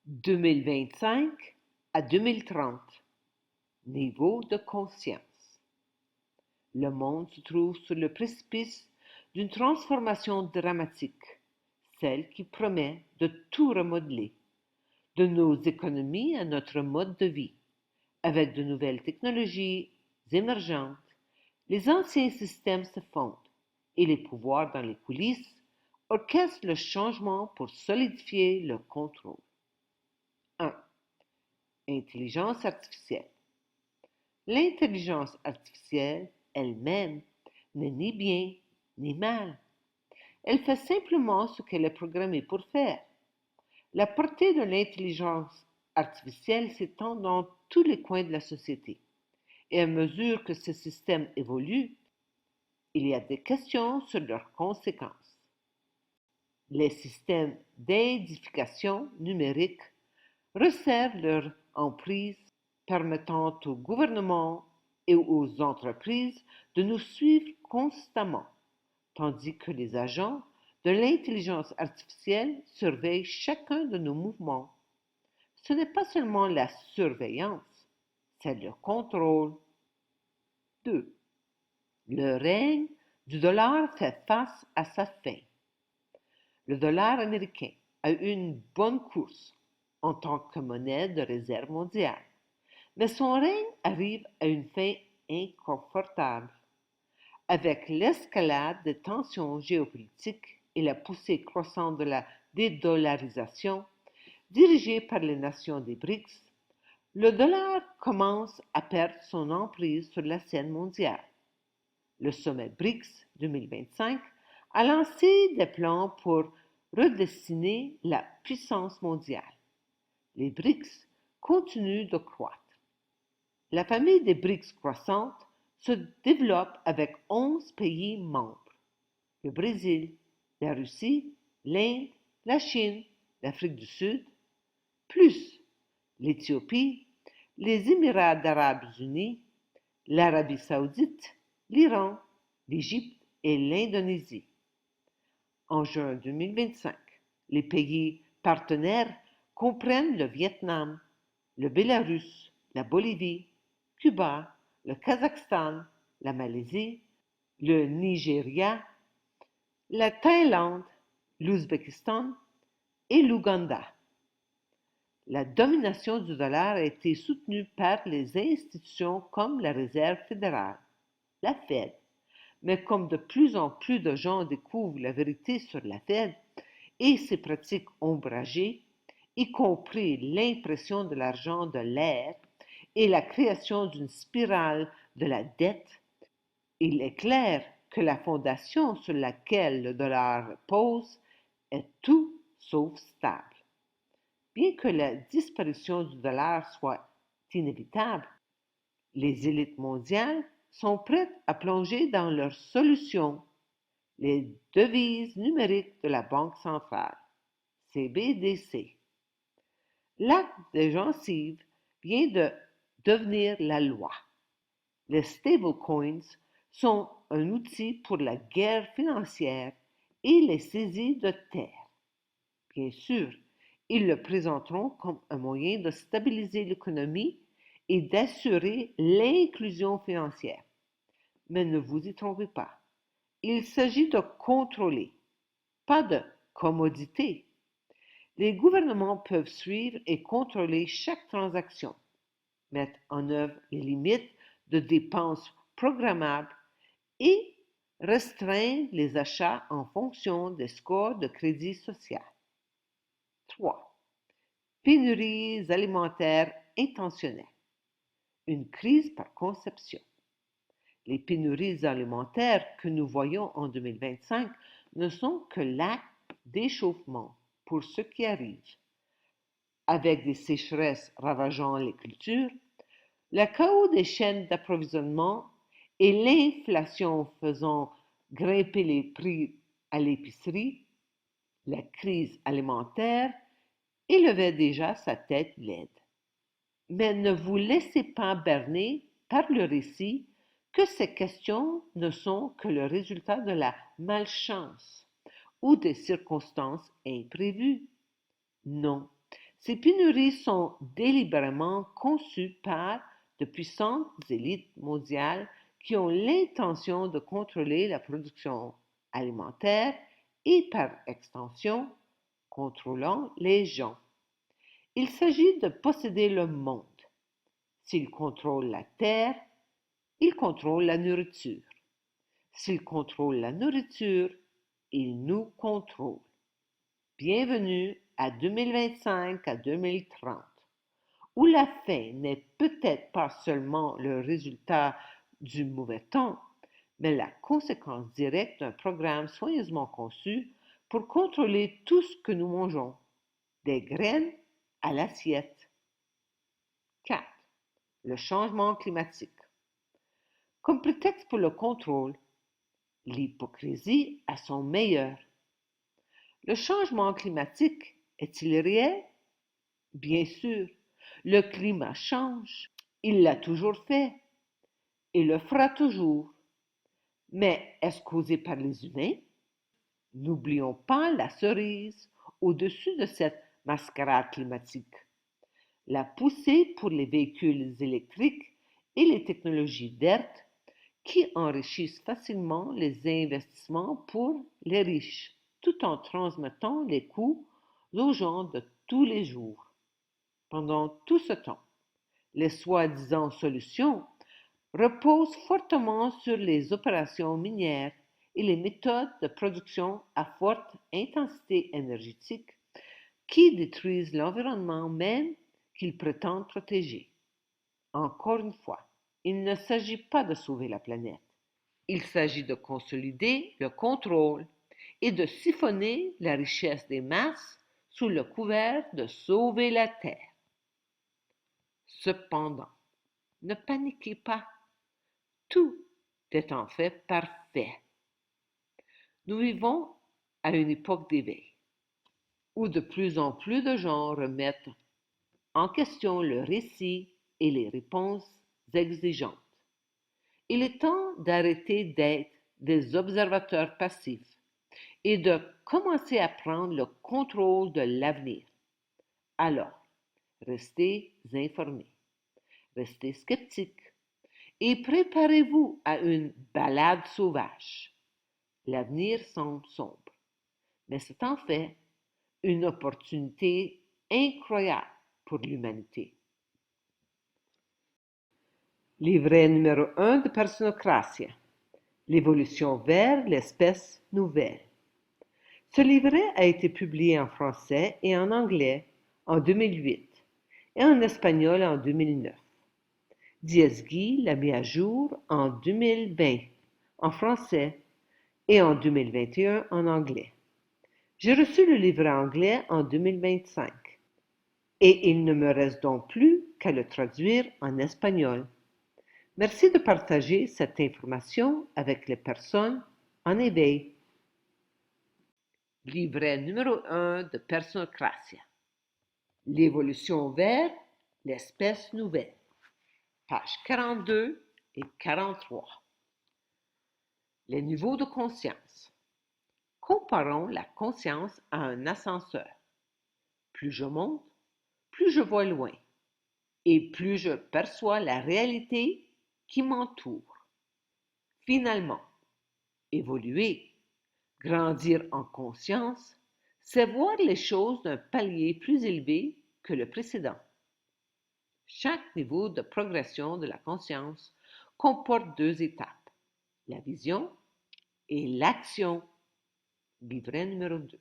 2025 à 2030. Niveau de conscience. Le monde se trouve sur le précipice d'une transformation dramatique, celle qui promet de tout remodeler, de nos économies à notre mode de vie. Avec de nouvelles technologies émergentes, les anciens systèmes se fondent et les pouvoirs dans les coulisses orchestrent le changement pour solidifier le contrôle. 1. Intelligence artificielle. L'intelligence artificielle elle-même n'est ni bien ni mal. Elle fait simplement ce qu'elle est programmée pour faire. La portée de l'intelligence artificielle s'étend dans tous les coins de la société. Et à mesure que ce système évolue, il y a des questions sur leurs conséquences. Les systèmes d'édification numérique resserrent leur emprise, permettant au gouvernement et aux entreprises de nous suivre constamment, tandis que les agents de l'intelligence artificielle surveillent chacun de nos mouvements. Ce n'est pas seulement la surveillance, c'est le contrôle. 2. Le règne du dollar fait face à sa fin. Le dollar américain a eu une bonne course en tant que monnaie de réserve mondiale, mais son règne arrive à une fin inconfortable. Avec l'escalade des tensions géopolitiques et la poussée croissante de la dédollarisation dirigée par les nations des BRICS, le dollar commence à perdre son emprise sur la scène mondiale. Le sommet BRICS 2025 a lancé des plans pour redessiner la puissance mondiale. Les BRICS continuent de croître. La famille des BRICS croissante se développe avec 11 pays membres: le Brésil, la Russie, l'Inde, la Chine, l'Afrique du Sud, plus l'Éthiopie, les Émirats d'Arabes Unis, l'Arabie saoudite, l'Iran, l'Égypte et l'Indonésie. En juin 2025, les pays partenaires comprennent le Vietnam, le Bélarus, la Bolivie, Cuba, le Kazakhstan, la Malaisie, le Nigeria, la Thaïlande, l'Ouzbékistan et l'Ouganda. La domination du dollar a été soutenue par les institutions comme la Réserve fédérale, la Fed, mais comme de plus en plus de gens découvrent la vérité sur la Fed et ses pratiques ombragées, y compris l'impression de l'argent de l'air et la création d'une spirale de la dette, il est clair que la fondation sur laquelle le dollar repose est tout sauf stable. Bien que la disparition du dollar soit inévitable, les élites mondiales sont prêtes à plonger dans leurs solutions, les devises numériques de la Banque centrale, CBDC. L'acte des gencives vient de devenir la loi. Les stablecoins sont un outil pour la guerre financière et les saisies de terre. Bien sûr, ils le présenteront comme un moyen de stabiliser l'économie et d'assurer l'inclusion financière. Mais ne vous y trompez pas, il s'agit de contrôler, pas de commodité. Les gouvernements peuvent suivre et contrôler chaque transaction, mettre en œuvre les limites de dépenses programmables et restreindre les achats en fonction des scores de crédit social. 3. Pénuries alimentaires intentionnelles. Une crise par conception. Les pénuries alimentaires que nous voyons en 2025 ne sont que l'acte d'échauffement pour ce qui arrive. Avec des sécheresses ravageant les cultures, le chaos des chaînes d'approvisionnement et l'inflation faisant grimper les prix à l'épicerie, la crise alimentaire élevait déjà sa tête laide. Mais ne vous laissez pas berner par le récit que ces questions ne sont que le résultat de la malchance ou des circonstances imprévues. Non, Ces pénuries sont délibérément conçues par de puissantes élites mondiales qui ont l'intention de contrôler la production alimentaire et par extension, contrôlant les gens. Il s'agit de posséder le monde. S'ils contrôlent la terre, ils contrôlent la nourriture. S'ils contrôlent la nourriture, ils nous contrôlent. Bienvenue à 2025 à 2030, où la faim n'est peut-être pas seulement le résultat du mauvais temps, mais la conséquence directe d'un programme soigneusement conçu pour contrôler tout ce que nous mangeons, des graines à l'assiette. 4. Le changement climatique. Comme prétexte pour le contrôle, l'hypocrisie à son meilleur. Le changement climatique est-il réel? Bien sûr, le climat change. Il l'a toujours fait et le fera toujours. Mais est-ce causé par les humains? N'oublions pas la cerise au-dessus de cette mascarade climatique. La poussée pour les véhicules électriques et les technologies vertes qui enrichissent facilement les investissements pour les riches, tout en transmettant les coûts aux gens de tous les jours. Pendant tout ce temps, les soi-disant solutions reposent fortement sur les opérations minières et les méthodes de production à forte intensité énergétique qui détruisent l'environnement même qu'ils prétendent protéger. Encore une fois, il ne s'agit pas de sauver la planète. Il s'agit de consolider le contrôle et de siphonner la richesse des masses sous le couvert de sauver la Terre. Cependant, ne paniquez pas, tout est en fait parfait. Nous vivons à une époque d'éveil, où de plus en plus de gens remettent en question le récit et les réponses exigeantes. Il est temps d'arrêter d'être des observateurs passifs et de commencer à prendre le contrôle de l'avenir. Alors, restez informés, restez sceptiques et préparez-vous à une balade sauvage. L'avenir semble sombre, mais c'est en fait une opportunité incroyable pour l'humanité. Livret numéro 1 de Personocratia. L'évolution vers l'espèce nouvelle. Ce livret a été publié en français et en anglais en 2008 et en espagnol en 2009. Diez-Guy l'a mis à jour en 2020 en français et en 2021 en anglais. J'ai reçu le livret anglais en 2025 et il ne me reste donc plus qu'à le traduire en espagnol. Merci de partager cette information avec les personnes en éveil. Livret numéro 1 de Personocratia. L'évolution vers l'espèce nouvelle. Pages 42 et 43. Les niveaux de conscience. Comparons la conscience à un ascenseur. Plus je monte, plus je vois loin et plus je perçois la réalité qui m'entoure. Finalement, évoluer, grandir en conscience, c'est voir les choses d'un palier plus élevé que le précédent. Chaque niveau de progression de la conscience comporte deux étapes, la vision et l'action. Livret numéro 2.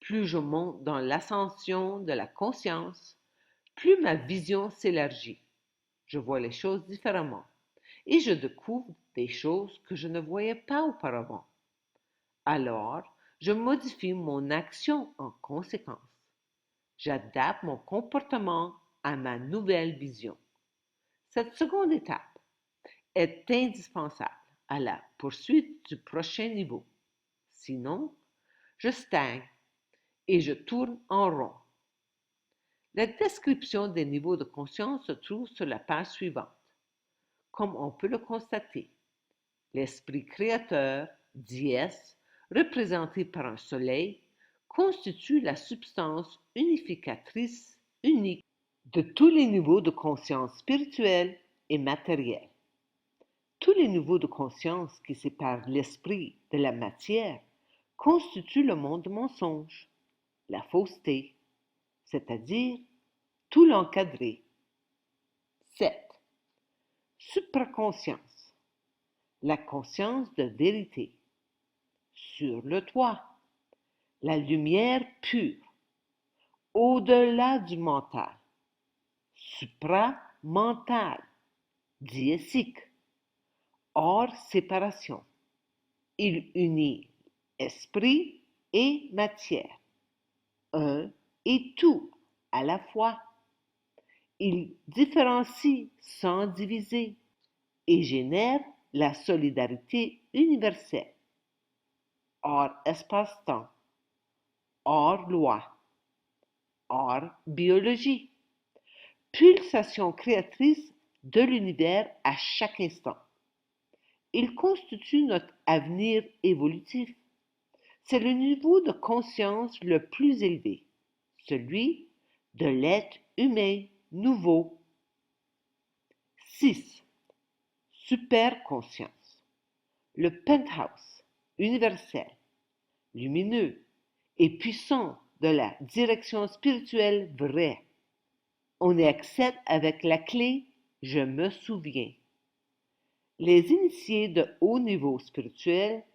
Plus je monte dans l'ascension de la conscience, plus ma vision s'élargit. Je vois les choses différemment et je découvre des choses que je ne voyais pas auparavant. Alors, je modifie mon action en conséquence. J'adapte mon comportement à ma nouvelle vision. Cette seconde étape est indispensable à la poursuite du prochain niveau. Sinon, je stagne et je tourne en rond. La description des niveaux de conscience se trouve sur la page suivante. Comme on peut le constater, l'esprit créateur, Dies, représenté par un soleil, constitue la substance unificatrice unique de tous les niveaux de conscience spirituelle et matérielle. Tous les niveaux de conscience qui séparent l'esprit de la matière constituent le monde de mensonge, la fausseté, c'est-à-dire tout l'encadré. 7. Supraconscience, la conscience de vérité. Sur le toit, la lumière pure, au-delà du mental, supramental, diésique, hors séparation. Il unit esprit et matière, un et tout à la fois. Il différencie sans diviser et génère la solidarité universelle, hors espace-temps, hors loi, hors biologie, pulsation créatrice de l'univers à chaque instant. Il constitue notre avenir évolutif. C'est le niveau de conscience le plus élevé, celui de l'être humain nouveau. 6. Superconscience, le penthouse universel, lumineux et puissant de la direction spirituelle vraie. On y accède avec la clé « Je me souviens ». Les initiés de haut niveau spirituel,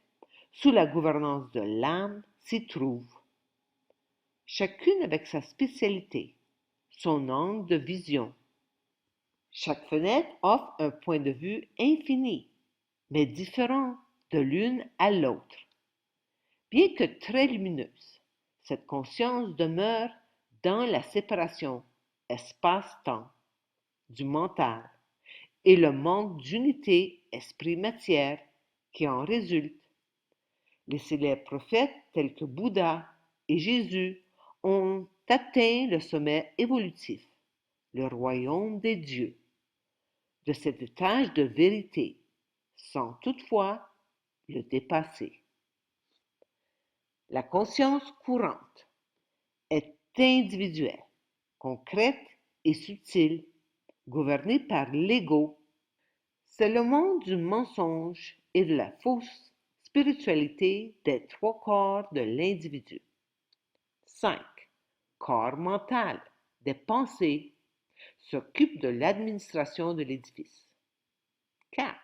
sous la gouvernance de l'âme, s'y trouvent. Chacune avec sa spécialité, son angle de vision. Chaque fenêtre offre un point de vue infini, mais différent de l'une à l'autre. Bien que très lumineuse, cette conscience demeure dans la séparation espace-temps du mental et le manque d'unité esprit-matière qui en résulte. Les célèbres prophètes tels que Bouddha et Jésus ont atteint le sommet évolutif, le royaume des dieux, de cet étage de vérité, sans toutefois le dépasser. La conscience courante est individuelle, concrète et subtile, gouvernée par l'ego. C'est le monde du mensonge et de la fausse spiritualité des trois corps de l'individu. 5. Corps mental des pensées s'occupe de l'administration de l'édifice. 4.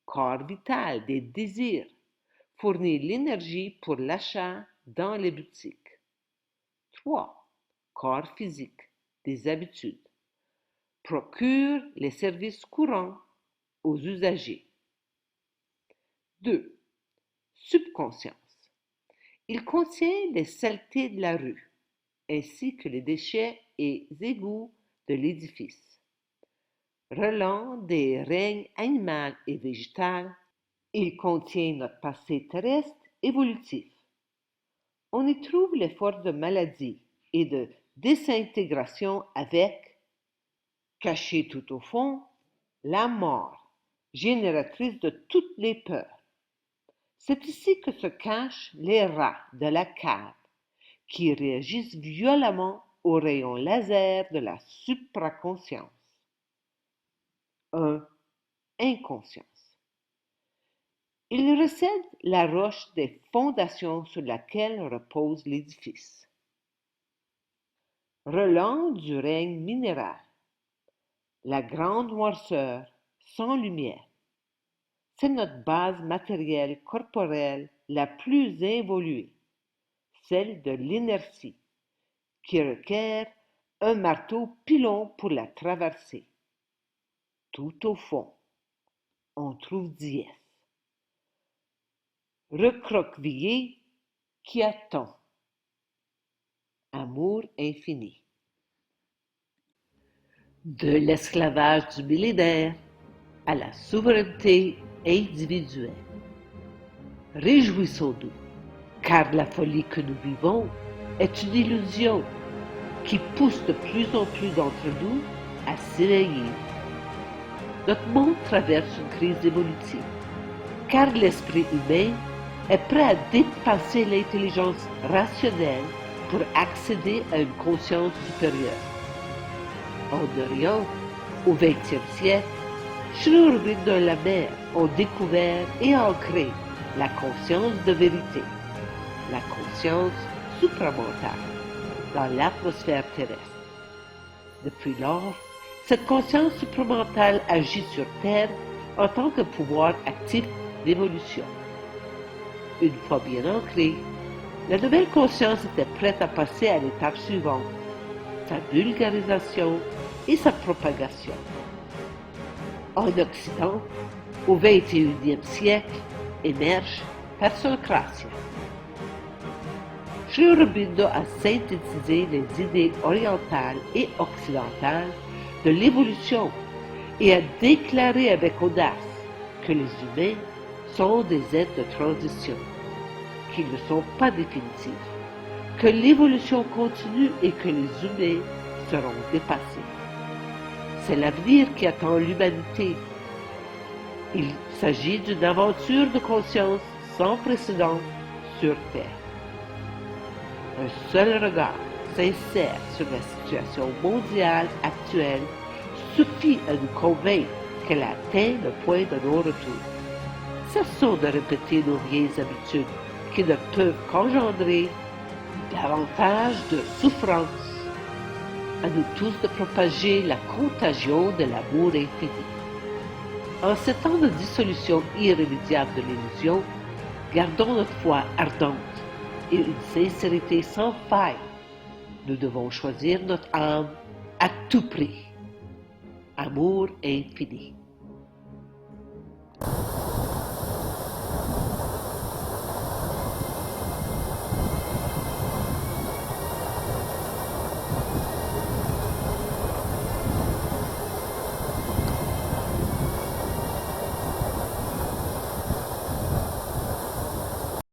Corps vital des désirs fournit l'énergie pour l'achat dans les boutiques. 3. Corps physique des habitudes procure les services courants aux usagers. 2. Subconscience. Il contient les saletés de la rue, ainsi que les déchets et égouts de l'édifice. Relent des règnes animal et végétal, il contient notre passé terrestre évolutif. On y trouve les forces de maladie et de désintégration avec, caché tout au fond, la mort, génératrice de toutes les peurs. C'est ici que se cachent les rats de la cave, qui réagissent violemment aux rayons laser de la supraconscience. 1. Inconscience. Il recède la roche des fondations sur laquelle repose l'édifice. Relent du règne minéral. La grande noirceur sans lumière. C'est notre base matérielle corporelle la plus évoluée, celle de l'inertie, qui requiert un marteau pilon pour la traverser. Tout au fond, on trouve Diès, recroquevillé qui attend. Amour infini. De l'esclavage du millénaire à la souveraineté individuelle. Réjouissons-nous, car la folie que nous vivons est une illusion qui pousse de plus en plus d'entre nous à s'éveiller. Notre monde traverse une crise évolutive, car l'esprit humain est prêt à dépasser l'intelligence rationnelle pour accéder à une conscience supérieure. En Orient, au XXe siècle, Sri Aurobindo et la mère ont découvert et ancré la conscience de vérité, la conscience supramentale, dans l'atmosphère terrestre. Depuis lors, cette conscience supramentale agit sur Terre en tant que pouvoir actif d'évolution. Une fois bien ancrée, la nouvelle conscience était prête à passer à l'étape suivante, sa vulgarisation et sa propagation. En Occident, au XXIe siècle, émerge Persocratia. Sri Aurobindo a synthétisé les idées orientales et occidentales de l'évolution et a déclaré avec audace que les humains sont des êtres de transition, qu'ils ne sont pas définitifs, que l'évolution continue et que les humains seront dépassés. C'est l'avenir qui attend l'humanité. Il s'agit d'une aventure de conscience sans précédent sur Terre. Un seul regard sincère sur la situation mondiale actuelle suffit à nous convaincre qu'elle atteint le point de non-retour. Cessons de répéter nos vieilles habitudes qui ne peuvent qu'engendrer davantage de souffrance. À nous tous de propager la contagion de l'amour infini. En ces temps de dissolution irrémédiable de l'illusion, gardons notre foi ardente et une sincérité sans faille. Nous devons choisir notre âme à tout prix. Amour infini.